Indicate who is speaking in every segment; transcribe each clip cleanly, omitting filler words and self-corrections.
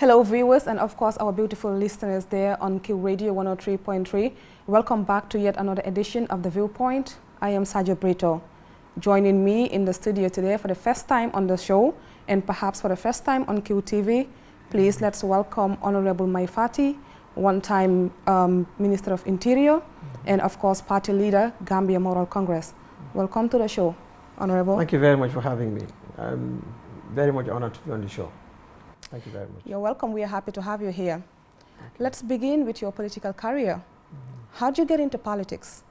Speaker 1: Hello viewers and of course our beautiful listeners there on Q Radio 103.3. Welcome back to yet another edition of The Viewpoint. I am Sajo Brito. Joining me in the studio today for the first time on the show and perhaps for the first time on QTV, please let's welcome Honorable Maifati, one-time Minister of Interior and of course party leader, Gambia Moral Congress. Welcome to the show, Honorable.
Speaker 2: Thank you very much for having me. I'm very much honored to be on the show. Thank you very much.
Speaker 1: You're welcome. We are happy to have you here. Let's begin with your political career. How did you get into politics?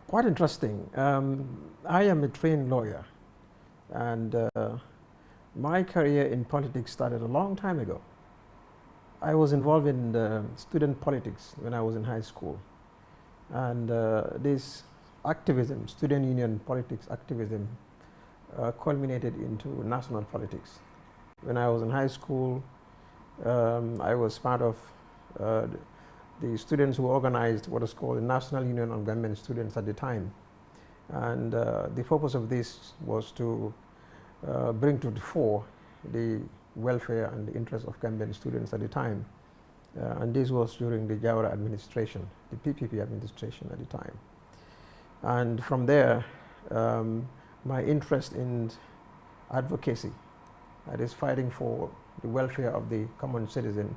Speaker 2: Quite interesting. I am a trained lawyer, and my career in politics started a long time ago. I was involved in student politics when I was in high school, and this activism, student union politics activism, culminated into national politics. When I was in high school, I was part of the students who organized what is called the National Union of Gambian Students at the time. And the purpose of this was to bring to the fore the welfare and the interests of Gambian students at the time. And this was during the Jawara administration, the PPP administration at the time. And from there, my interest in advocacy, that is fighting for the welfare of the common citizen,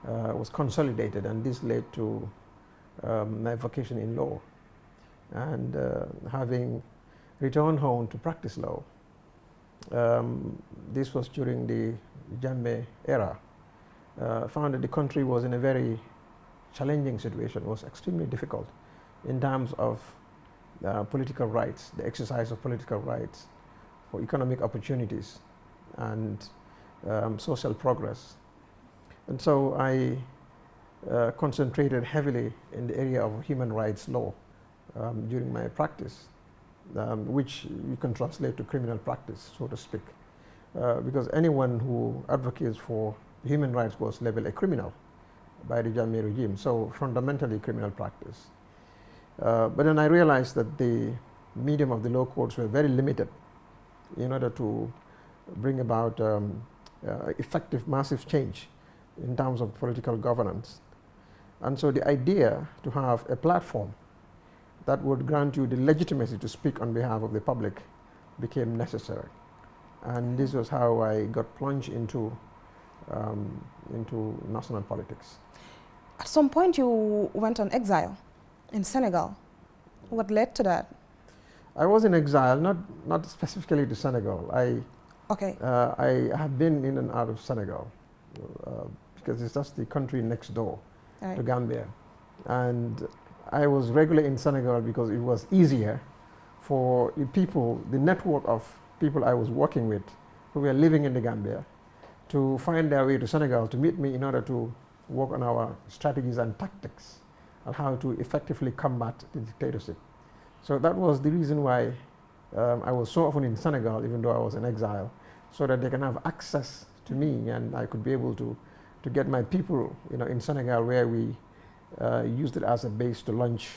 Speaker 2: was consolidated, and this led to my vocation in law. And having returned home to practice law, this was during the Jammeh era, found that the country was in a very challenging situation. It was extremely difficult in terms of political rights, the exercise of political rights, for economic opportunities and social progress. And so I concentrated heavily in the area of human rights law during my practice, which you can translate to criminal practice, so to speak, because anyone who advocates for human rights was labeled a criminal by the Jammeh regime, so fundamentally criminal practice. But then I realized that the medium of the law courts were very limited in order to bring about effective, massive change in terms of political governance. And so the idea to have a platform that would grant you the legitimacy to speak on behalf of the public became necessary. And this was how I got plunged into national politics.
Speaker 1: At some point you went on exile in Senegal. What led to that?
Speaker 2: I was in exile, not specifically to Senegal. I have been in and out of Senegal because it's just the country next door to Gambia. And I was regularly in Senegal because it was easier for the people, the network of people I was working with who were living in the Gambia, to find their way to Senegal to meet me in order to work on our strategies and tactics on how to effectively combat the dictatorship. So that was the reason why I was so often in Senegal, even though I was in exile, so that they can have access to me and I could be able to get my people, in Senegal, where we used it as a base to launch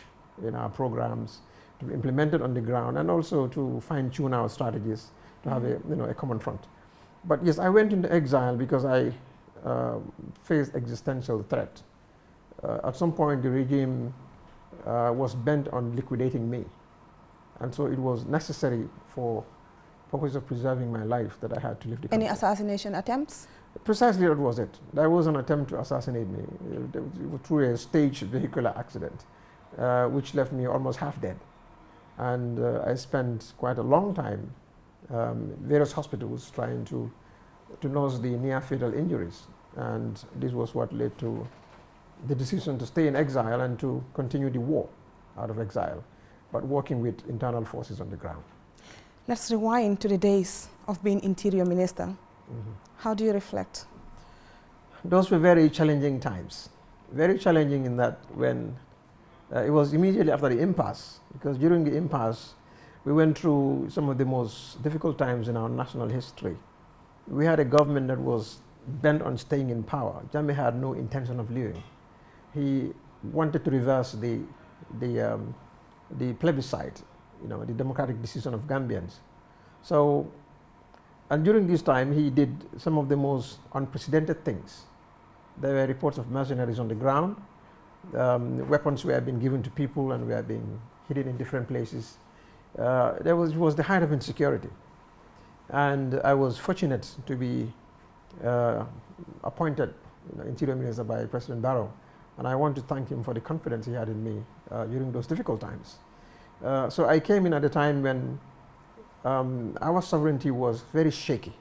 Speaker 2: our programs, to implement it on the ground, and also to fine-tune our strategies to have a common front. But yes, I went into exile because I faced existential threat. At some point, the regime was bent on liquidating me. And so it was necessary for purpose of preserving my life that I had to leave the country.
Speaker 1: Any assassination attempts?
Speaker 2: Precisely, that was it. There was an attempt to assassinate me through a staged vehicular accident, which left me almost half dead. And I spent quite a long time various hospitals trying to nurse the near-fatal injuries. And this was what led to the decision to stay in exile and to continue the war out of exile, but working with internal forces on the ground.
Speaker 1: Let's rewind to the days of being Interior Minister. How do you reflect?
Speaker 2: Those were very challenging times. Very challenging in that when it was immediately after the impasse, because during the impasse we went through some of the most difficult times in our national history. We had a government that was bent on staying in power. Jammeh had no intention of leaving. He wanted to reverse the plebiscite, the democratic decision of Gambians. So, and during this time, he did some of the most unprecedented things There were reports of mercenaries on the ground. Weapons were being given to people and were being hidden in different places. It was the height of insecurity. And I was fortunate to be appointed Interior Minister by President Barrow. And I want to thank him for the confidence he had in me during those difficult times. So I came in at a time when our sovereignty was very shaky.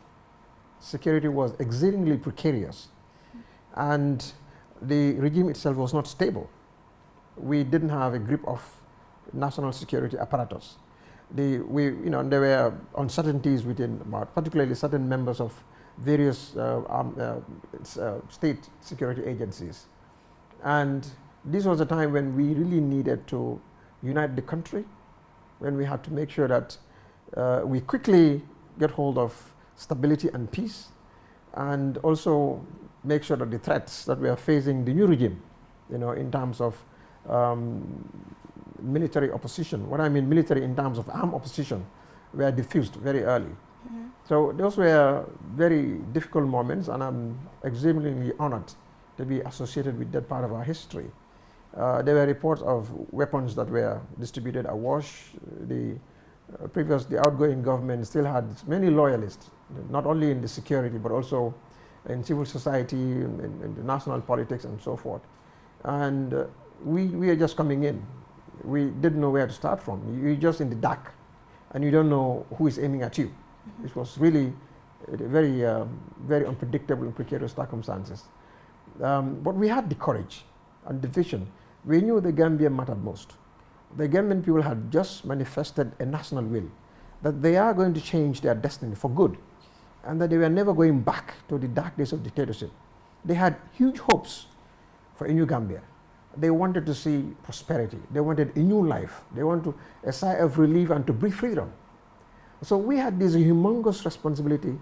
Speaker 2: Security was exceedingly precarious. And the regime itself was not stable. We didn't have a grip of national security apparatus. There were uncertainties within, particularly certain members of various state security agencies. And this was a time when we really needed to unite the country, when we had to make sure that we quickly get hold of stability and peace, and also make sure that the threats that we are facing the new regime, in terms of military opposition, what I mean military in terms of armed opposition, were diffused very early. Mm-hmm. So those were very difficult moments, and I'm extremely honored to be associated with that part of our history. There were reports of weapons that were distributed awash. The outgoing government still had many loyalists, not only in the security, but also in civil society, in the national politics, and so forth. And we are just coming in. We didn't know where to start from. You're just in the dark, and you don't know who is aiming at you. Mm-hmm. It was really very, very unpredictable and precarious circumstances. But we had the courage and the vision. We knew the Gambia mattered most. The Gambian people had just manifested a national will that they are going to change their destiny for good, and that they were never going back to the dark days of dictatorship. They had huge hopes for a new Gambia. They wanted to see prosperity. They wanted a new life. They wanted a sigh of relief and to breathe freedom. So we had this humongous responsibility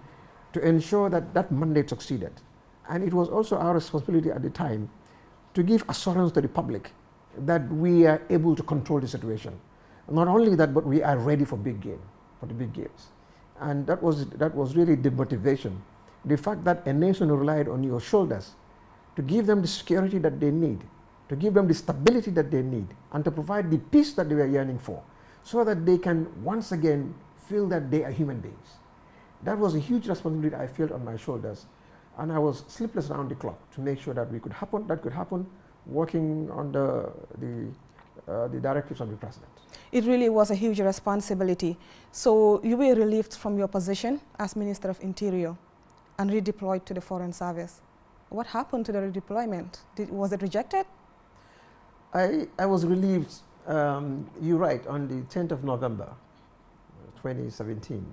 Speaker 2: to ensure that that mandate succeeded. And it was also our responsibility at the time to give assurance to the public that we are able to control the situation. Not only that, but we are ready for big game, for the big games. And that was really the motivation. The fact that a nation relied on your shoulders to give them the security that they need, to give them the stability that they need, and to provide the peace that they were yearning for, so that they can once again feel that they are human beings. That was a huge responsibility I felt on my shoulders, and I was sleepless around the clock to make sure that that could happen, working under the directives of the president.
Speaker 1: It really was a huge responsibility. So you were relieved from your position as Minister of Interior and redeployed to the Foreign Service. What happened to the redeployment? Was it rejected?
Speaker 2: I was relieved, you're right, on the 10th of November, 2017.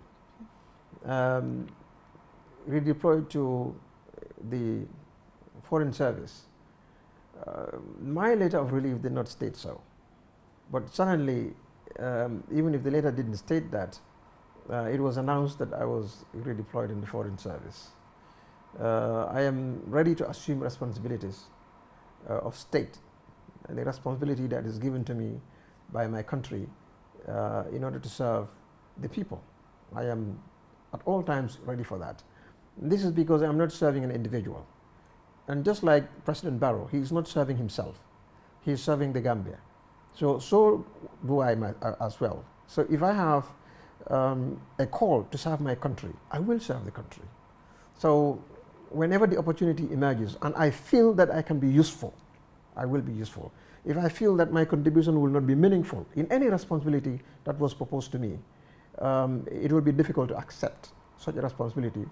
Speaker 2: Redeployed to the Foreign Service. My letter of relief did not state so. But suddenly, even if the letter didn't state that, it was announced that I was redeployed in the Foreign Service. I am ready to assume responsibilities of state, and the responsibility that is given to me by my country in order to serve the people. I am at all times ready for that. And this is because I'm not serving an individual. And just like President Barrow, he's not serving himself. He's serving the Gambia. So do I as well. So if I have a call to serve my country, I will serve the country. So whenever the opportunity emerges and I feel that I can be useful, I will be useful. If I feel that my contribution will not be meaningful in any responsibility that was proposed to me, it will be difficult to accept such a responsibility,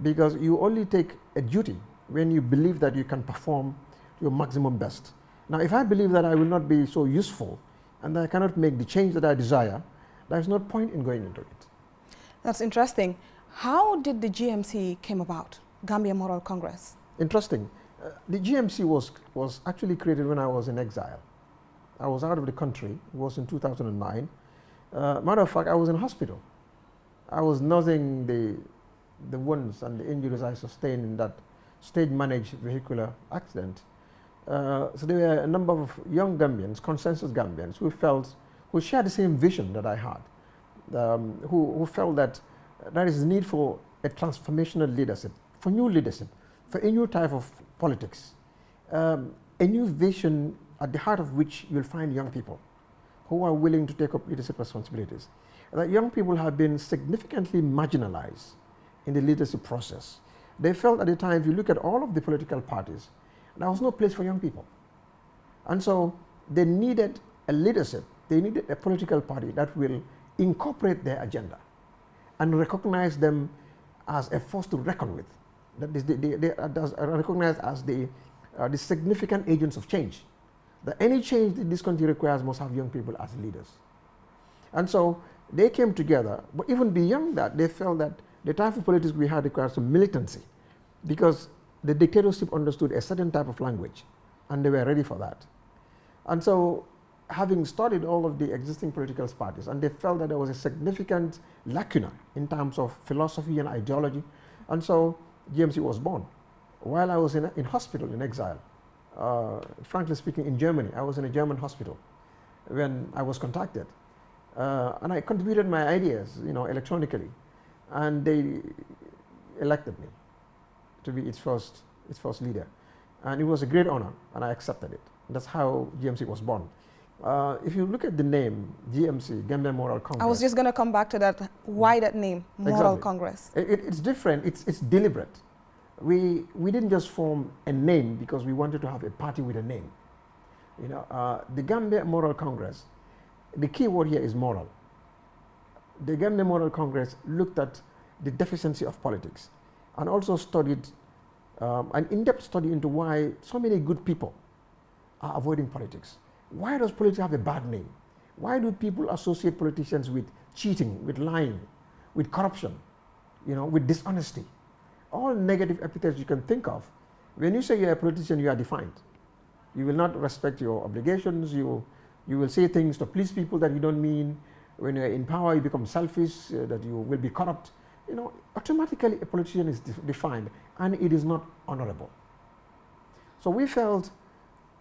Speaker 2: because you only take a duty when you believe that you can perform your maximum best. Now, if I believe that I will not be so useful and that I cannot make the change that I desire, there's no point in going into it.
Speaker 1: That's interesting. How did the GMC came about, Gambia Moral Congress?
Speaker 2: Interesting. The GMC was actually created when I was in exile. I was out of the country. It was in 2009. Matter of fact, I was in hospital. I was nursing the wounds and the injuries I sustained in that state-managed vehicular accident. So there were a number of young Gambians, consensus Gambians, who shared the same vision that I had, who felt that there is need for a transformational leadership, for new leadership, for a new type of politics, a new vision at the heart of which you'll find young people who are willing to take up leadership responsibilities. That young people have been significantly marginalized in the leadership process. They felt at the time, if you look at all of the political parties, there was no place for young people. And so they needed a leadership, they needed a political party that will incorporate their agenda and recognize them as a force to reckon with. That is, they are recognized as the significant agents of change. That any change that this country requires must have young people as leaders. And so they came together, but even beyond that, they felt that the type of politics we had required some militancy, because the dictatorship understood a certain type of language, and they were ready for that. And so, having studied all of the existing political parties, and they felt that there was a significant lacuna in terms of philosophy and ideology, and so GMC was born. While I was in hospital in exile, frankly speaking, in Germany, I was in a German hospital when I was contacted, and I contributed my ideas, electronically, and they elected me to be its first leader, and it was a great honor, and I accepted it. That's how GMC was born. If you look at the name GMC, Gambia Moral Congress.
Speaker 1: I was just going to come back to that. Why that name, Moral Congress?
Speaker 2: It's different. It's deliberate. We didn't just form a name because we wanted to have a party with a name. The Gambia Moral Congress, the key word here is moral. The Gambia Moral Congress looked at the deficiency of politics and also studied an in-depth study into why so many good people are avoiding politics. Why does politics have a bad name? Why do people associate politicians with cheating, with lying, with corruption, with dishonesty? All negative epithets you can think of. When you say you're a politician, you are defined. You will not respect your obligations. You will say things to please people that you don't mean. When you're in power, you become selfish, that you will be corrupt. Automatically a politician is defined, and it is not honorable. So we felt,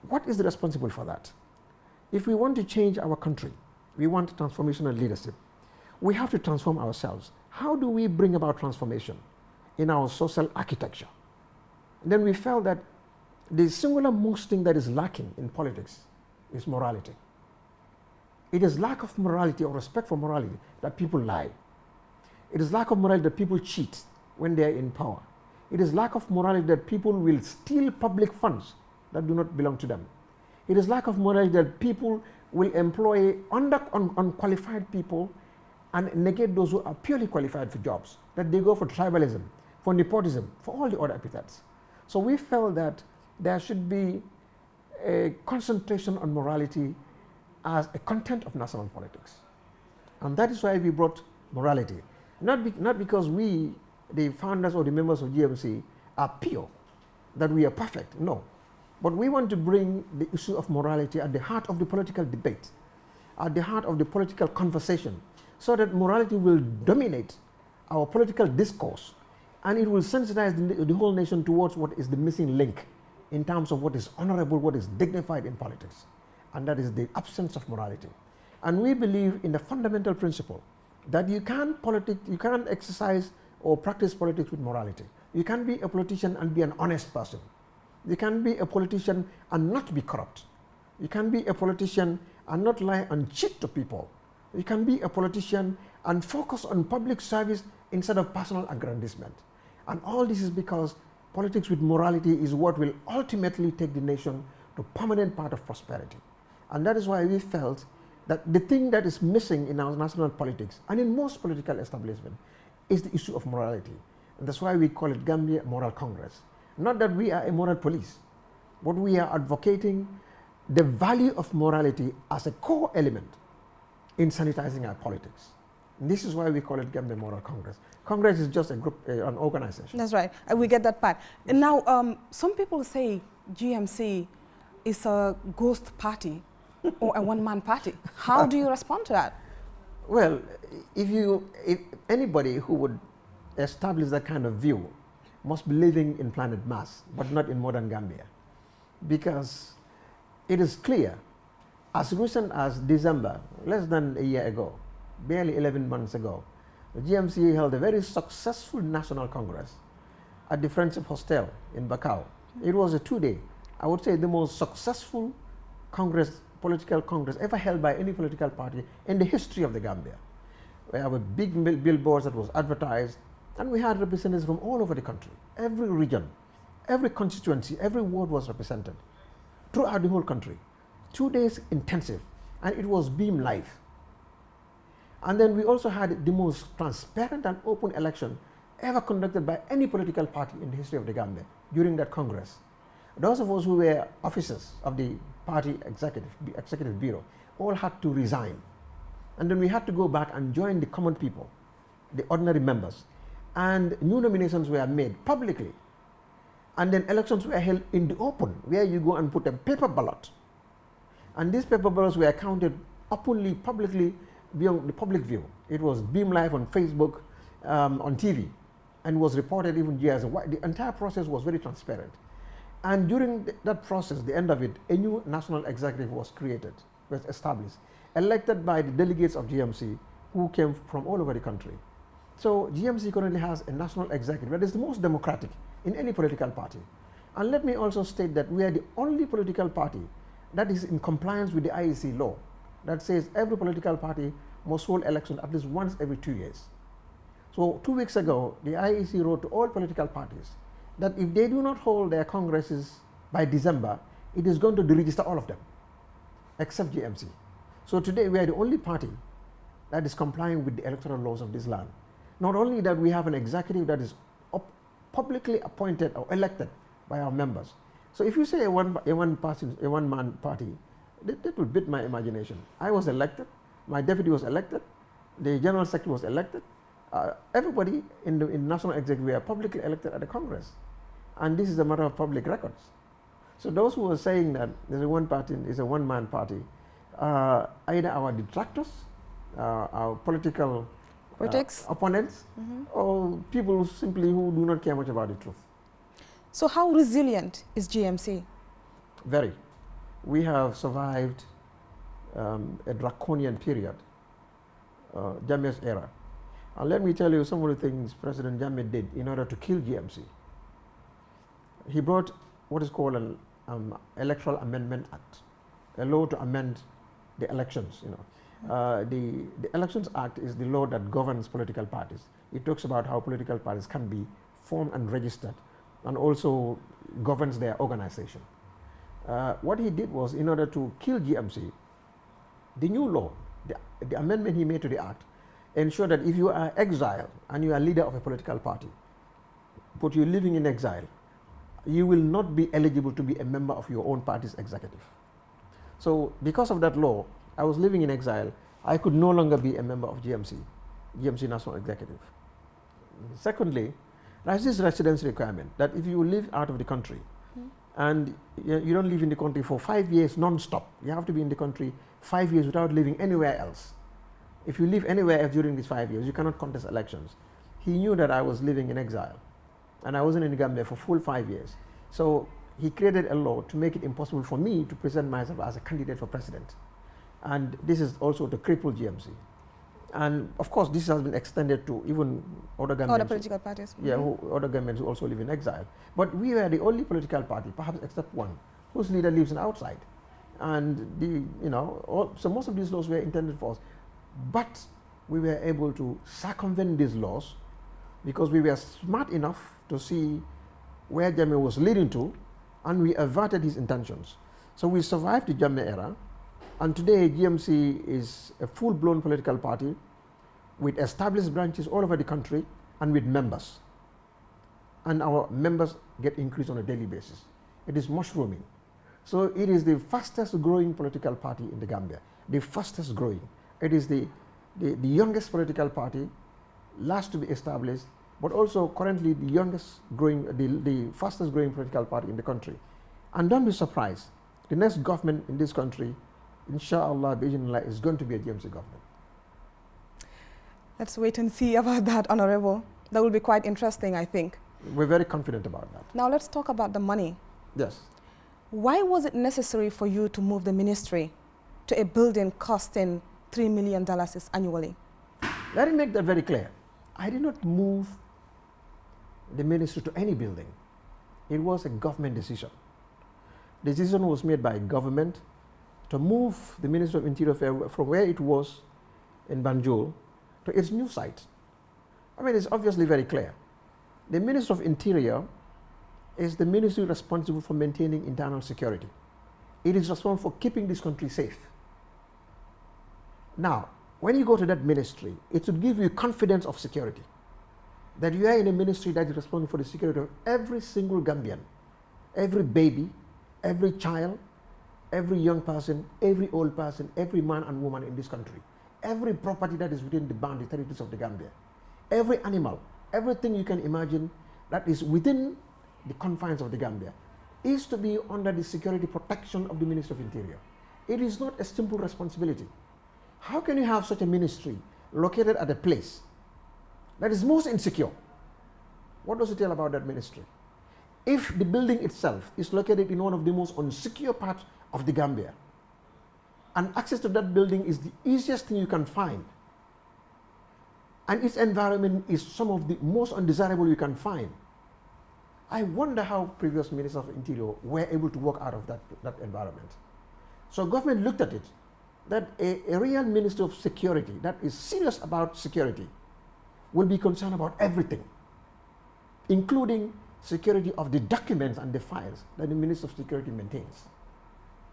Speaker 2: what is the responsible for that? If we want to change our country, we want transformational leadership, we have to transform ourselves. How do we bring about transformation in our social architecture? And then we felt that the singular most thing that is lacking in politics is morality. It is lack of morality or respect for morality that people lie. It is lack of morality that people cheat when they are in power. It is lack of morality that people will steal public funds that do not belong to them. It is lack of morality that people will employ unqualified people and negate those who are purely qualified for jobs, that they go for tribalism, for nepotism, for all the other epithets. So we felt that there should be a concentration on morality as a content of national politics. And that is why we brought morality. Not because we, the founders or the members of GMC, are pure, that we are perfect, no. But we want to bring the issue of morality at the heart of the political debate, at the heart of the political conversation, so that morality will dominate our political discourse, and it will sensitize the whole nation towards what is the missing link in terms of what is honorable, what is dignified in politics, and that is the absence of morality. And we believe in the fundamental principle that you can't exercise or practice politics with morality. You can't be a politician and be an honest person. You can be a politician and not be corrupt. You can be a politician and not lie and cheat to people. You can be a politician and focus on public service instead of personal aggrandizement. And all this is because politics with morality is what will ultimately take the nation to permanent part of prosperity. And that is why we felt that the thing that is missing in our national politics and in most political establishment is the issue of morality. And that's why we call it Gambia Moral Congress. Not that we are a moral police, but we are advocating the value of morality as a core element in sanitizing our politics. And this is why we call it Gambia Moral Congress. Congress is just a group, an organization.
Speaker 1: That's right. We get that part. And now, some people say GMC is a ghost party or a one-man party. How do you respond to that?
Speaker 2: Well, if anybody who would establish that kind of view must be living in planet Mars, but not in modern Gambia. Because it is clear, as recent as December, less than a year ago, barely 11 months ago, the GMC held a very successful national congress at the Friendship Hostel in Bakau. It was a 2-day I would say, the most successful Congress, political Congress ever held by any political party in the history of the Gambia. We have a big billboards that was advertised, and we had representatives from all over the country. Every region, every constituency, every ward was represented throughout the whole country. 2 days intensive, and it was beamed live. And then we also had the most transparent and open election ever conducted by any political party in the history of the Gambia during that Congress. Those of us who were officers of the party executive bureau all had to resign. And then we had to go back and join the common people, the ordinary members. And new nominations were made publicly. And then elections were held in the open, where you go and put a paper ballot. And these paper ballots were counted openly, publicly, beyond the public view. It was beamed live on Facebook, on TV, and was reported even years. The entire process was very transparent. And during that process, the end of it, a new national executive was created, was established, elected by the delegates of GMC who came from all over the country. So GMC currently has a national executive that is the most democratic in any political party. And let me also state that we are the only political party that is in compliance with the IEC law that says every political party must hold election at least once every 2 years. So 2 weeks ago, the IEC wrote to all political parties that if they do not hold their congresses by December, it is going to deregister all of them, except GMC. So today we are the only party that is complying with the electoral laws of this land. Not only that, we have an executive that is publicly appointed or elected by our members. So if you say a one-man party, that will beat my imagination. I was elected, my deputy was elected, the general secretary was elected. Everybody in the national executive were publicly elected at the Congress. And this is a matter of public records. So those who are saying that there's a one-man party, either our detractors, our political opponents, or people simply who do not care much about the truth.
Speaker 1: So how resilient is GMC?
Speaker 2: Very. We have survived a draconian period, Jammeh's era. And let me tell you some of the things President Jammeh did in order to kill GMC. He brought what is called an Electoral Amendment Act, a law to amend the elections. The Elections Act is the law that governs political parties. It talks about how political parties can be formed and registered, and also governs their organization. What he did was, in order to kill GMC, the new law, the amendment he made to the act, ensured that if you are exiled and you are leader of a political party, but you're living in exile, you will not be eligible to be a member of your own party's executive. So because of that law, I was living in exile. I could no longer be a member of GMC National Executive. Secondly, there's this residence requirement that if you live out of the country and you don't live in the country for 5 years non-stop, you have to be in the country 5 years without living anywhere else. If you live anywhere else during these 5 years, you cannot contest elections. He knew that I was living in exile, and I wasn't in Gambia for full 5 years. So he created a law to make it impossible for me to present myself as a candidate for president. And this is also to cripple GMC. And of course, this has been extended to even other governments.
Speaker 1: Other political parties.
Speaker 2: Yeah, other governments who also live in exile. But we were the only political party, perhaps except one, whose leader lives in outside. And so most of these laws were intended for us. But we were able to circumvent these laws because we were smart enough to see where Jammeh was leading to, and we averted his intentions. So we survived the Jammeh era, and today GMC is a full-blown political party with established branches all over the country and with members. And our members get increased on a daily basis. It is mushrooming. So it is the fastest growing political party in the Gambia, the fastest growing. It is the youngest political party, last to be established, but also currently the youngest growing, the fastest growing political party in the country. And don't be surprised, the next government in this country, inshallah, is going to be a GMC government.
Speaker 1: Let's wait and see about that, Honorable. That will be quite interesting, I think.
Speaker 2: We're very confident about that.
Speaker 1: Now let's talk about the money.
Speaker 2: Yes.
Speaker 1: Why was it necessary for you to move the ministry to a building costing $3 million annually?
Speaker 2: Let me make that very clear. I did not move the ministry to any building. It was a government decision. the decision was made by government to move the Ministry of Interior from where it was in Banjul to its new site. I mean, it's obviously very clear. The Minister of Interior is the ministry responsible for maintaining internal security. It is responsible for keeping this country safe. Now, when you go to that ministry, it should give you confidence of security, that you are in a ministry that is responsible for the security of every single Gambian, every baby, every child, every young person, every old person, every man and woman in this country, every property that is within the boundary territories of the Gambia, every animal, everything you can imagine that is within the confines of the Gambia is to be under the security protection of the Ministry of Interior. It is not a simple responsibility. How can you have such a ministry located at a place that is most insecure? What does it tell about that ministry? If the building itself is located in one of the most unsecure parts of the Gambia, and access to that building is the easiest thing you can find, and its environment is some of the most undesirable you can find, I wonder how previous ministers of Interior were able to work out of that environment. So government looked at it, that a real Minister of Security that is serious about security will be concerned about everything, including security of the documents and the files that the Minister of Security maintains.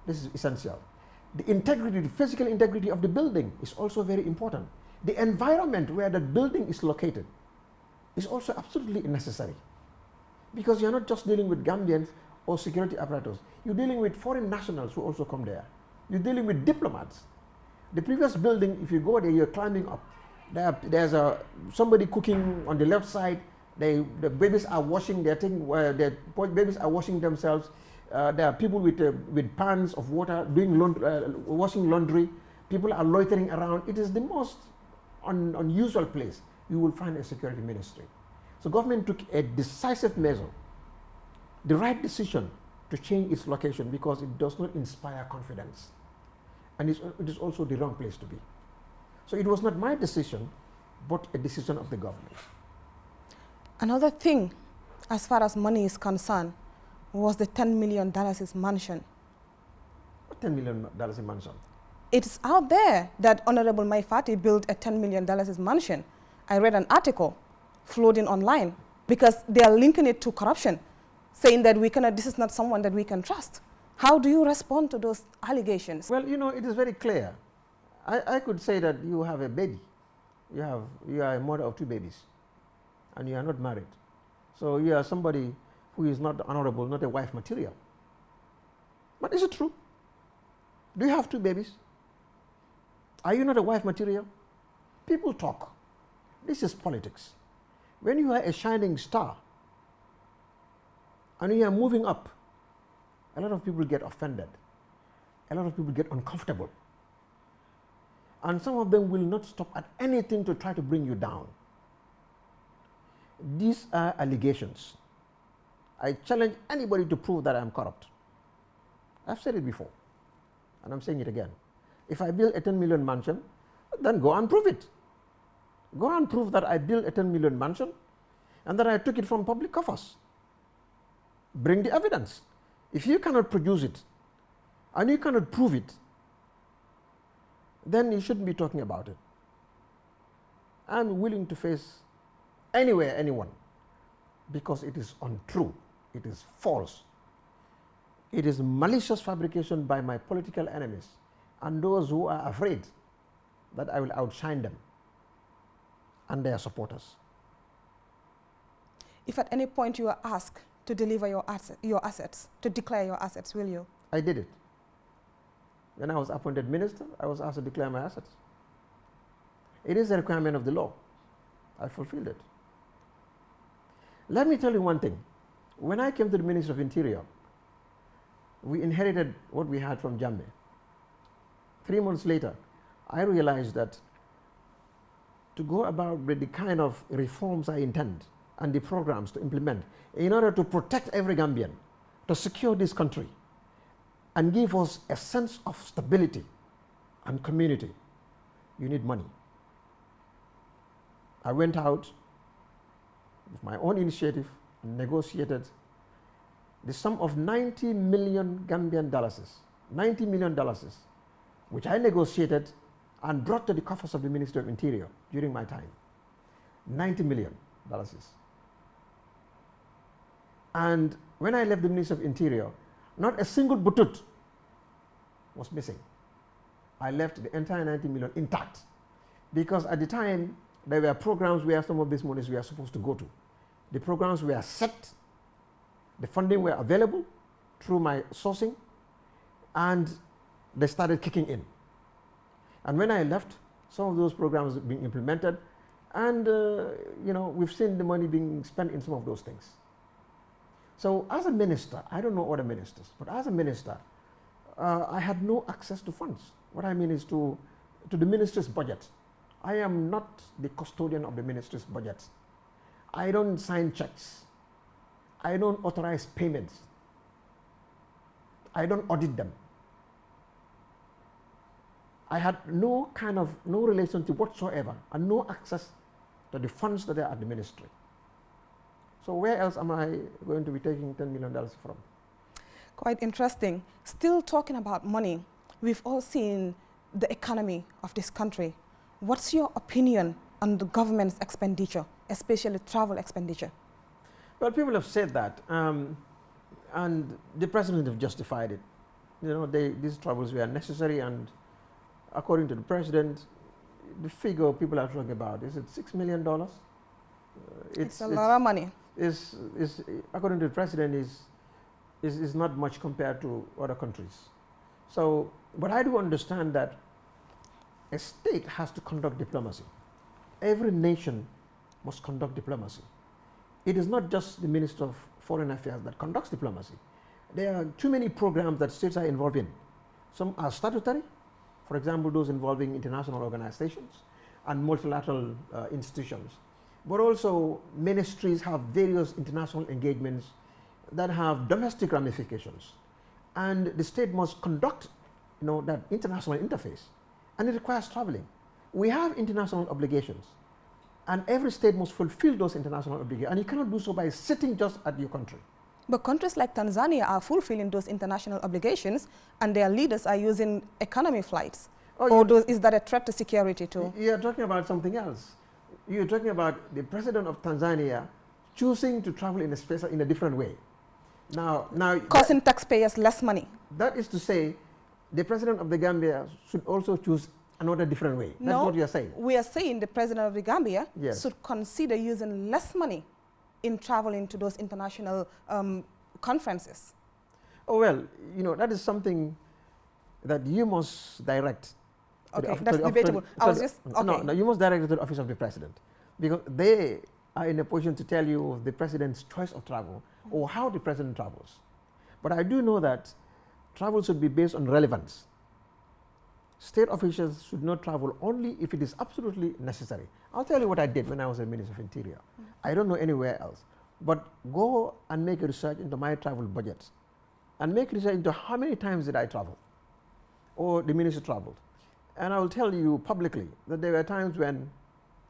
Speaker 2: This is essential. The integrity, the physical integrity of the building is also very important. The environment where that building is located is also absolutely necessary, because you're not just dealing with Gambians or security apparatus. You're dealing with foreign nationals who also come there. You're dealing with diplomats. The previous building, if you go there, you're climbing up. There's somebody cooking on the left side. The babies are washing their thing. The babies are washing themselves. There are people with pans of water doing washing laundry. People are loitering around. It is the most unusual place you will find a security ministry. So government took a decisive measure, the right decision to change its location, because it does not inspire confidence. And it is also the wrong place to be. So it was not my decision, but a decision of the government.
Speaker 1: Another thing, as far as money is concerned, was the $10 million mansion.
Speaker 2: What $10 million mansion?
Speaker 1: It's out there that Honorable Maifati built a $10 million mansion. I read an article floating online, because they are linking it to corruption, saying that this is not someone that we can trust. How do you respond to those allegations?
Speaker 2: Well, you know, it is very clear. I could say that you have a baby. You are a mother of 2 babies, and you are not married. So you are somebody who is not honorable, not a wife material. But is it true? Do you have 2 babies? Are you not a wife material? People talk. This is politics. When you are a shining star and you are moving up, a lot of people get offended. A lot of people get uncomfortable. And some of them will not stop at anything to try to bring you down. These are allegations. I challenge anybody to prove that I am corrupt. I've said it before, and I'm saying it again. If I build a 10 million mansion, then go and prove it. Go and prove that I built a 10 million mansion and that I took it from public coffers. Bring the evidence. If you cannot produce it and you cannot prove it, then you shouldn't be talking about it. I'm willing to face anywhere, anyone, because it is untrue, it is false. It is malicious fabrication by my political enemies and those who are afraid that I will outshine them and their supporters.
Speaker 1: If at any point you are asked to deliver your assets, to declare your assets, will you?
Speaker 2: I did it. When I was appointed minister, I was asked to declare my assets. It is a requirement of the law. I fulfilled it. Let me tell you one thing. When I came to the Ministry of Interior, we inherited what we had from Jammeh. 3 months later, I realized that to go about with the kind of reforms I intend and the programs to implement in order to protect every Gambian, to secure this country and give us a sense of stability and community, you need money. I went out with my own initiative and negotiated the sum of 90 million Gambian dollars, $90 million, which I negotiated and brought to the coffers of the Ministry of Interior during my time. $90 million. And when I left the Ministry of Interior, not a single butut was missing. I left the entire 90 million intact, because at the time there were programs where some of these monies were supposed to go to. The programs were set, the funding were available through my sourcing, and they started kicking in. And when I left, some of those programs being implemented, and you know, we've seen the money being spent in some of those things. So as a minister, I don't know other ministers, but as a minister, I had no access to funds. What I mean is to the ministry's budget. I am not the custodian of the ministry's budget. I don't sign checks. I don't authorize payments. I don't audit them. I had no relationship whatsoever and no access to the funds that are at the ministry. So where else am I going to be taking $10 million from?
Speaker 1: Quite interesting. Still talking about money, we've all seen the economy of this country. What's your opinion on the government's expenditure, especially travel expenditure?
Speaker 2: Well, people have said that, and the president have justified it. You know, these travels were necessary, and according to the president, the figure people are talking about, is it $6 million?
Speaker 1: It's a lot of money.
Speaker 2: According to the president, is not much compared to other countries. So, but I do understand that a state has to conduct diplomacy. Every nation must conduct diplomacy. It is not just the Minister of Foreign Affairs that conducts diplomacy. There are too many programs that states are involved in. Some are statutory, for example, those involving international organizations and multilateral institutions. But also ministries have various international engagements that have domestic ramifications. And the state must conduct, you know, that international interface. And it requires traveling. We have international obligations, and every state must fulfill those international obligations. And you cannot do so by sitting just at your country.
Speaker 1: But countries like Tanzania are fulfilling those international obligations, and their leaders are using economy flights. Or is that a threat to security too?
Speaker 2: You're talking about something else. You're talking about the president of Tanzania choosing to travel in a different way. Now
Speaker 1: costing taxpayers less money.
Speaker 2: That is to say, the president of the Gambia should also choose another different way. That's what you're saying.
Speaker 1: We are saying the president of the Gambia should consider using less money in traveling to those international conferences.
Speaker 2: Oh, well, you know, that is something that you must direct.
Speaker 1: Okay, that's debatable.
Speaker 2: No, you must direct it to the office of the president, because they are in a position to tell you the president's choice of travel or how the president travels. But I do know that travel should be based on relevance. State officials should not travel only if it is absolutely necessary. I'll tell you what I did when I was a Minister of Interior. I don't know anywhere else. But go and make a research into my travel budgets, and make research into how many times did I travel, or the minister traveled. And I will tell you publicly that there were times when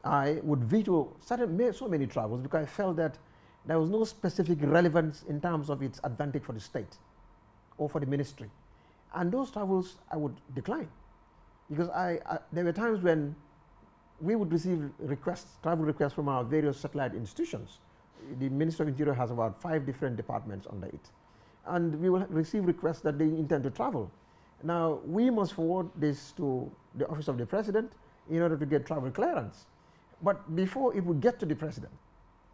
Speaker 2: I would veto so many travels because I felt that there was no specific relevance in terms of its advantage for the state or for the ministry. And those travels I would decline, because there were times when we would receive travel requests from our various satellite institutions. The Ministry of Interior has about 5 different departments under it. And we will receive requests that they intend to travel. Now, we must forward this to the office of the president in order to get travel clearance. But before it would get to the president,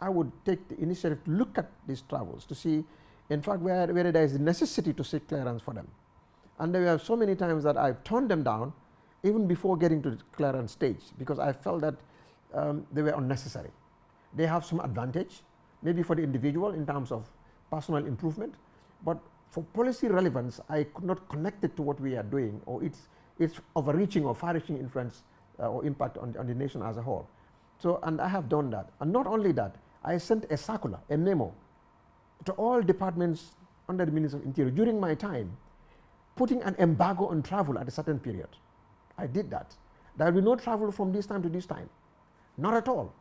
Speaker 2: I would take the initiative to look at these travels to see, in fact, whether there is a necessity to seek clearance for them. And there were so many times that I turned them down even before getting to the clearance stage, because I felt that they were unnecessary. They have some advantage, maybe for the individual in terms of personal improvement, but for policy relevance, I could not connect it to what we are doing, or its overreaching or far-reaching influence or impact on the nation as a whole. So, and I have done that. And not only that, I sent a circular, a memo, to all departments under the Ministry of Interior during my time, putting an embargo on travel at a certain period. I did that. There will be no travel from this time to this time. Not at all.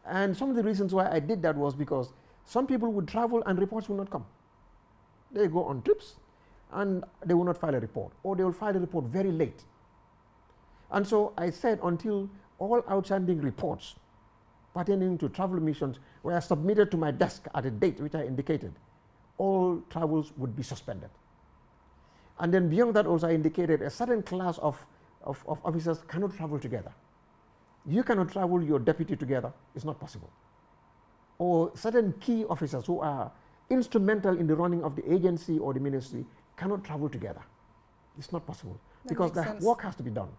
Speaker 2: And some of the reasons why I did that was because some people would travel and reports would not come. They go on trips and they will not file a report, or they will file a report very late. And so I said, until all outstanding reports pertaining to travel missions were submitted to my desk at a date which I indicated, all travels would be suspended. And then beyond that also I indicated a certain class of officers cannot travel together. You cannot travel your deputy together, it's not possible. Or certain key officers who are instrumental in the running of the agency or the ministry cannot travel together. It's not possible, because the work has to be done.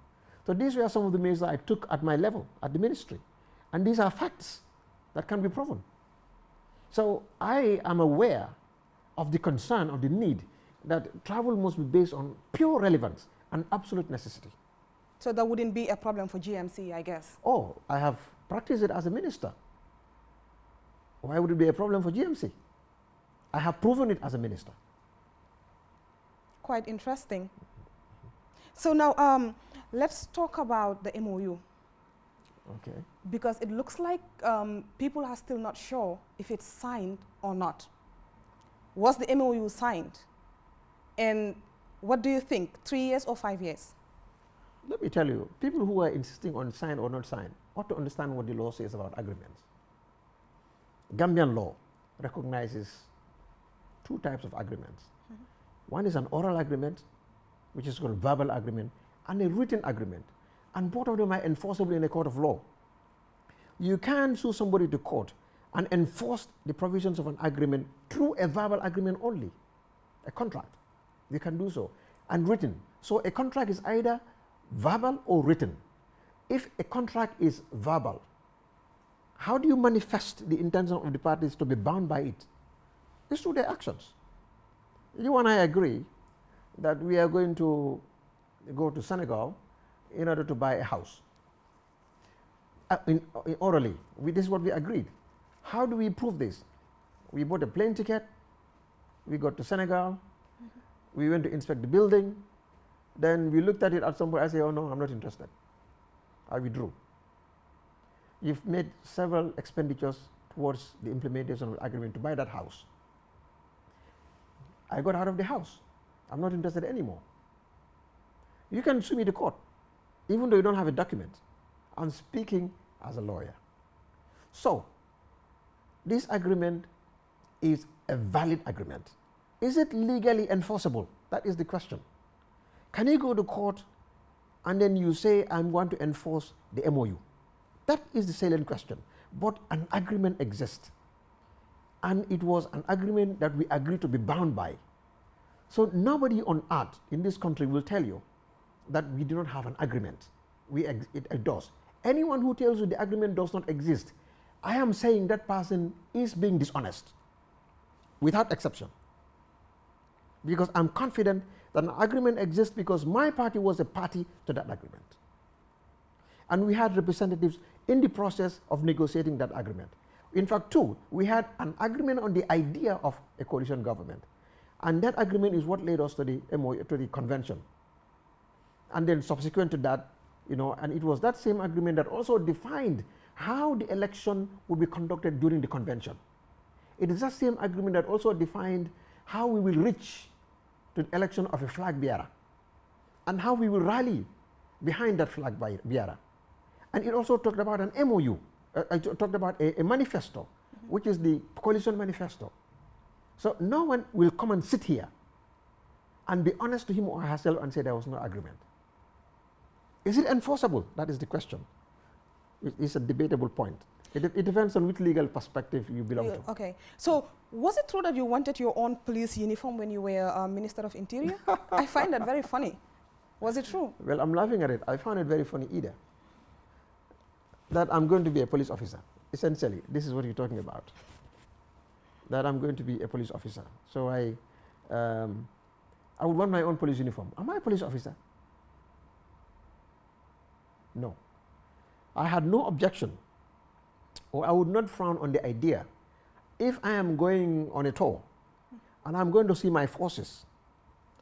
Speaker 2: So these were some of the measures I took at my level, at the ministry. And these are facts that can be proven. So I am aware of the concern, of the need, that travel must be based on pure relevance and absolute necessity.
Speaker 1: So that wouldn't be a problem for GMC, I guess?
Speaker 2: Oh, I have practiced it as a minister. Why would it be a problem for GMC? I have proven it as a minister.
Speaker 1: Quite interesting. So now let's talk about the MOU.
Speaker 2: Okay.
Speaker 1: Because it looks like people are still not sure if it's signed or not. Was the MOU signed? And what do you think, 3 years or 5 years?
Speaker 2: Let me tell you, people who are insisting on sign or not sign ought to understand what the law says about agreements. Gambian law recognizes two types of agreements. One is an oral agreement, which is called verbal agreement, and a written agreement. And both of them are enforceable in a court of law. You can sue somebody to court and enforce the provisions of an agreement through a verbal agreement only, a contract. You can do so. And written. So a contract is either verbal or written. If a contract is verbal, how do you manifest the intention of the parties to be bound by it? It's through their actions. You and I agree that we are going to go to Senegal in order to buy a house. Orally, this is what we agreed. How do we prove this? We bought a plane ticket, we got to Senegal, we went to inspect the building, then we looked at it at some point, I said, oh no, I'm not interested. I withdrew. You've made several expenditures towards the implementation of the agreement to buy that house. I got out of the house. I'm not interested anymore. You can sue me to court, even though you don't have a document. I'm speaking as a lawyer. So, this agreement is a valid agreement. Is it legally enforceable? That is the question. Can you go to court and then you say, I'm going to enforce the MOU? That is the salient question. But an agreement exists. And it was an agreement that we agreed to be bound by. So nobody on earth in this country will tell you that we do not have an agreement. It does. Anyone who tells you the agreement does not exist, I am saying that person is being dishonest, without exception. Because I'm confident that an agreement exists because my party was a party to that agreement. And we had representatives in the process of negotiating that agreement. In fact, too, we had an agreement on the idea of a coalition government. And that agreement is what led us to the MOU, to the convention. And then subsequent to that, and it was that same agreement that also defined how the election would be conducted during the convention. It is that same agreement that also defined how we will reach to the election of a flag bearer and how we will rally behind that flag bearer. And it also talked about an MOU. I talked about a manifesto, which is the coalition manifesto. So no one will come and sit here and be honest to him or herself and say there was no agreement. Is it enforceable? That is the question. It's a debatable point. It depends on which legal perspective you belong to.
Speaker 1: Okay. So was it true that you wanted your own police uniform when you were Minister of Interior? I find that very funny. Was it true?
Speaker 2: Well, I'm laughing at it. I found it very funny either. That I'm going to be a police officer. Essentially, this is what you're talking about. That I'm going to be a police officer. So I would want my own police uniform. Am I a police officer? No. I had no objection, or I would not frown on the idea. If I am going on a tour and I'm going to see my forces,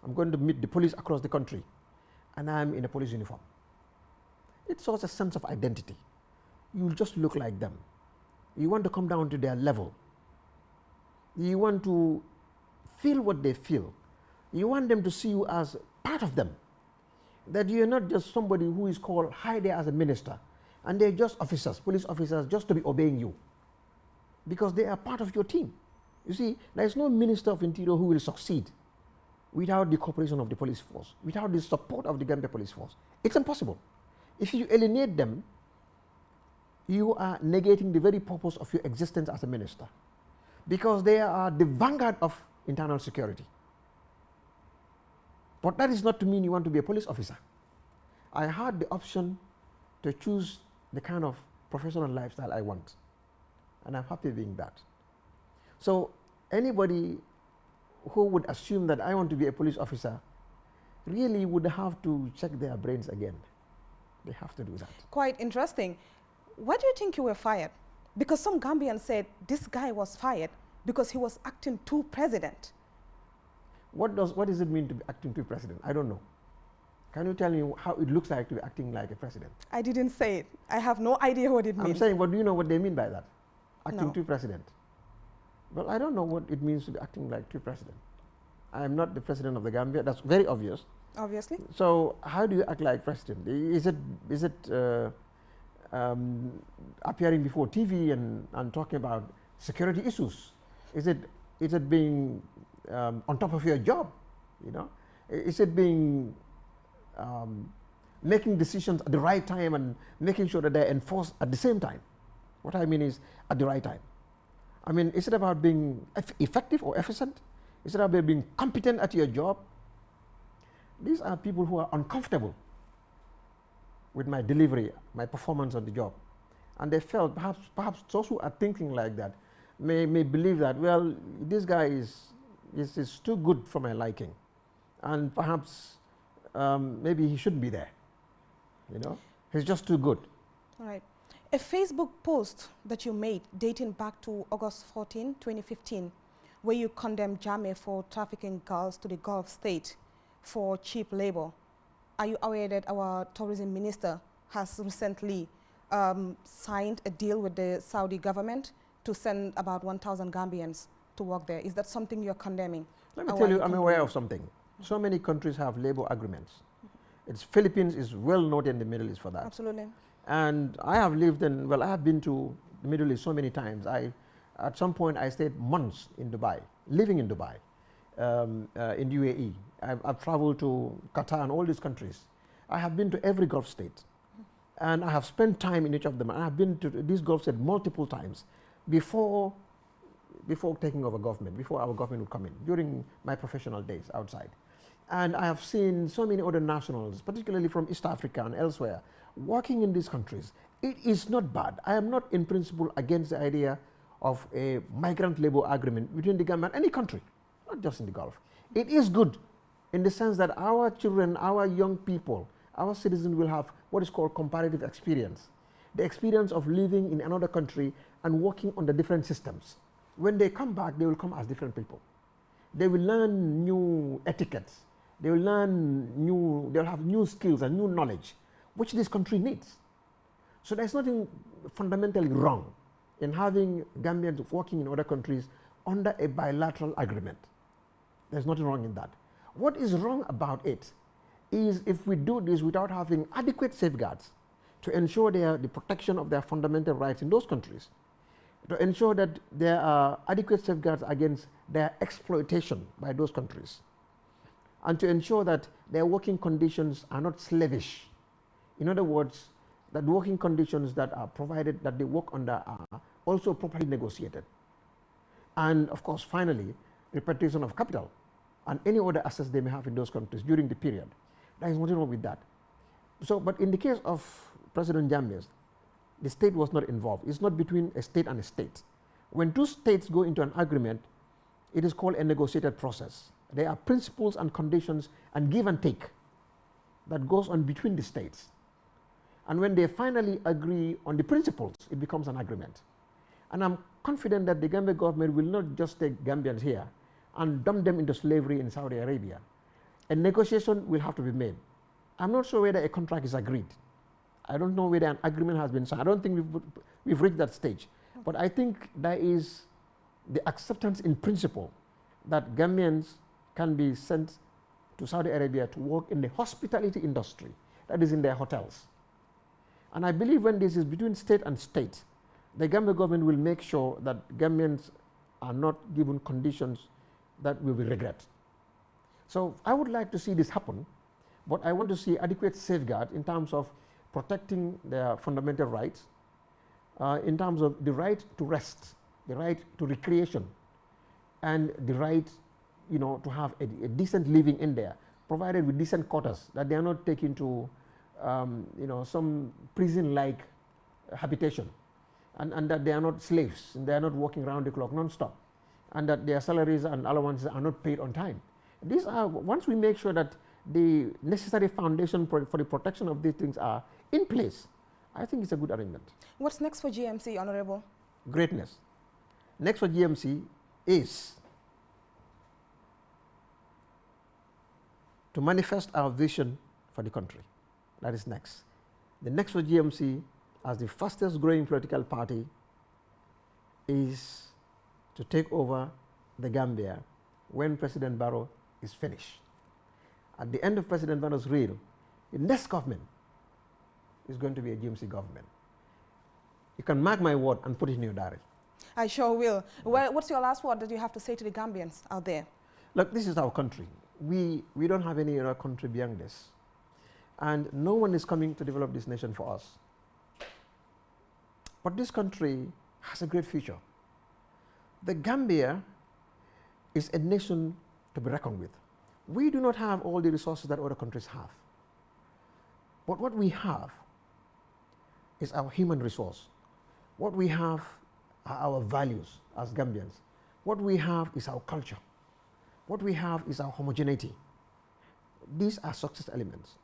Speaker 2: I'm going to meet the police across the country, and I'm in a police uniform. It shows a sense of identity. You just look like them. You want to come down to their level. You want to feel what they feel. You want them to see you as part of them. That you're not just somebody who is called high there as a minister, and they're just officers, police officers, just to be obeying you. Because they are part of your team. You see, there is no Minister of Interior who will succeed without the cooperation of the police force, without the support of the Gambia police force. It's impossible. If you alienate them, you are negating the very purpose of your existence as a minister, because they are the vanguard of internal security. But that is not to mean you want to be a police officer. I had the option to choose the kind of professional lifestyle I want, and I'm happy being that. So anybody who would assume that I want to be a police officer really would have to check their brains again. They have to do that.
Speaker 1: Quite interesting. Why do you think you were fired? Because some Gambians said this guy was fired because he was acting too president.
Speaker 2: What does it mean to be acting too president? I don't know. Can you tell me how it looks like to be acting like a president?
Speaker 1: I didn't say it. I have no idea what it means.
Speaker 2: I'm saying, but do you know what they mean by that? Acting
Speaker 1: no.
Speaker 2: too president. Well, I don't know what it means to be acting like too president. I am not the president of the Gambia. That's very obvious.
Speaker 1: Obviously.
Speaker 2: So how do you act like president? Is it appearing before TV and talking about security issues? Is it being on top of your job? You know, is it being making decisions at the right time and making sure that they're enforced at the same time? What I mean is at the right time. I mean, is it about being effective or efficient? Is it about being competent at your job? These are people who are uncomfortable with my delivery, my performance on the job. And they felt, perhaps those who are thinking like that may believe that, well, this guy is too good for my liking. And perhaps maybe he shouldn't be there. You know, he's just too good.
Speaker 1: All right. A Facebook post that you made dating back to August 14, 2015, where you condemned Jammeh for trafficking girls to the Gulf state for cheap labor. Are you aware that our tourism minister has recently signed a deal with the Saudi government to send about 1,000 Gambians to work there? Is that something you're condemning?
Speaker 2: Let me tell you, I'm aware of something. So many countries have labor agreements. Philippines is well known in the Middle East for that.
Speaker 1: Absolutely.
Speaker 2: And I have lived in, well, I have been to the Middle East so many times. At some point, I stayed months in Dubai, living in Dubai, in UAE. I've traveled to Qatar and all these countries. I have been to every Gulf state. And I have spent time in each of them. I have been to these Gulf states multiple times before taking over government, before our government would come in, during my professional days outside. And I have seen so many other nationals, particularly from East Africa and elsewhere, working in these countries. It is not bad. I am not in principle against the idea of a migrant labor agreement between the Gambia and any country, not just in the Gulf. It is good in the sense that our children, our young people, our citizens will have what is called comparative experience. The experience of living in another country and working under different systems. When they come back, they will come as different people. They will learn new etiquettes. They will they'll have new skills and new knowledge, which this country needs. So there's nothing fundamentally wrong in having Gambians working in other countries under a bilateral agreement. There's nothing wrong in that. What is wrong about it is if we do this without having adequate safeguards to ensure the protection of their fundamental rights in those countries, to ensure that there are adequate safeguards against their exploitation by those countries, and to ensure that their working conditions are not slavish. In other words, that working conditions that are provided, that they work under, are also properly negotiated. And of course, finally, repatriation of capital and any other assets they may have in those countries during the period. There is nothing wrong with that. So, but in the case of President Jammeh, the state was not involved. It's not between a state and a state. When two states go into an agreement, it is called a negotiated process. There are principles and conditions and give and take that goes on between the states. And when they finally agree on the principles, it becomes an agreement. And I'm confident that the Gambia government will not just take Gambians here and dump them into slavery in Saudi Arabia. A negotiation will have to be made. I'm not sure whether a contract is agreed. I don't know whether an agreement has been signed. I don't think we've reached that stage. But I think there is the acceptance in principle that Gambians can be sent to Saudi Arabia to work in the hospitality industry, that is in their hotels. And I believe when this is between state and state, the Gambia government will make sure that Gambians are not given conditions that we will regret. So I would like to see this happen, but I want to see adequate safeguard in terms of protecting their fundamental rights, in terms of the right to rest, the right to recreation, and the right, to have a decent living in there, provided with decent quarters, that they are not taken to, some prison-like habitation, and that they are not slaves, and they are not working around the clock non-stop, and that their salaries and allowances are not paid on time. These are, once we make sure that the necessary foundation for the protection of these things are in place, I think it's a good arrangement.
Speaker 1: What's next for GMC, Honorable?
Speaker 2: Greatness. Next for GMC is to manifest our vision for the country. That is next. The next for GMC, as the fastest growing political party, is to take over the Gambia when President Barrow is finished. At the end of President Barrow's reign, the next government is going to be a GMC government. You can mark my word and put it in your diary.
Speaker 1: I sure will. Well, what's your last word that you have to say to the Gambians out there?
Speaker 2: Look, this is our country. We don't have any other country beyond this. And no one is coming to develop this nation for us. But this country has a great future. The Gambia is a nation to be reckoned with. We do not have all the resources that other countries have. But what we have is our human resource. What we have are our values as Gambians. What we have is our culture. What we have is our homogeneity. These are success elements.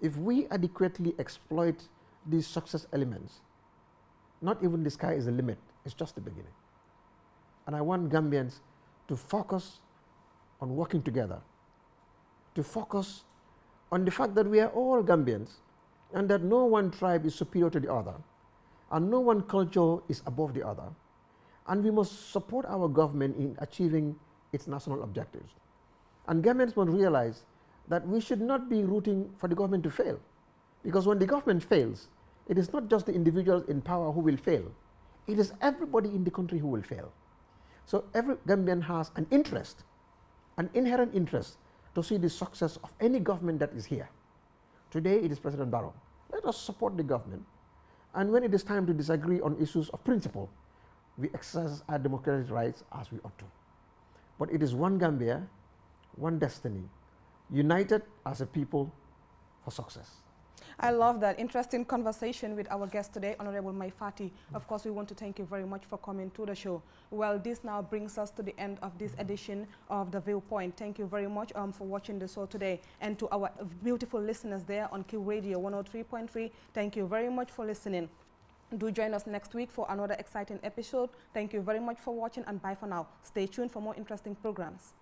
Speaker 2: If we adequately exploit these success elements, not even the sky is the limit, it's just the beginning. And I want Gambians to focus on working together, to focus on the fact that we are all Gambians and that no one tribe is superior to the other and no one culture is above the other. And we must support our government in achieving its national objectives. And Gambians must realize that we should not be rooting for the government to fail. Because when the government fails, it is not just the individuals in power who will fail. It is everybody in the country who will fail. So every Gambian has an interest, an inherent interest, to see the success of any government that is here. Today it is President Barrow. Let us support the government. And when it is time to disagree on issues of principle, we exercise our democratic rights as we ought to. But it is one Gambia, one destiny, united as a people for success.
Speaker 1: I love that. Interesting conversation with our guest today, Honorable Maifati. Of course, we want to thank you very much for coming to the show. Well, this now brings us to the end of this edition of The Viewpoint. Thank you very much for watching the show today. And to our beautiful listeners there on Q Radio 103.3, thank you very much for listening. Do join us next week for another exciting episode. Thank you very much for watching and bye for now. Stay tuned for more interesting programs.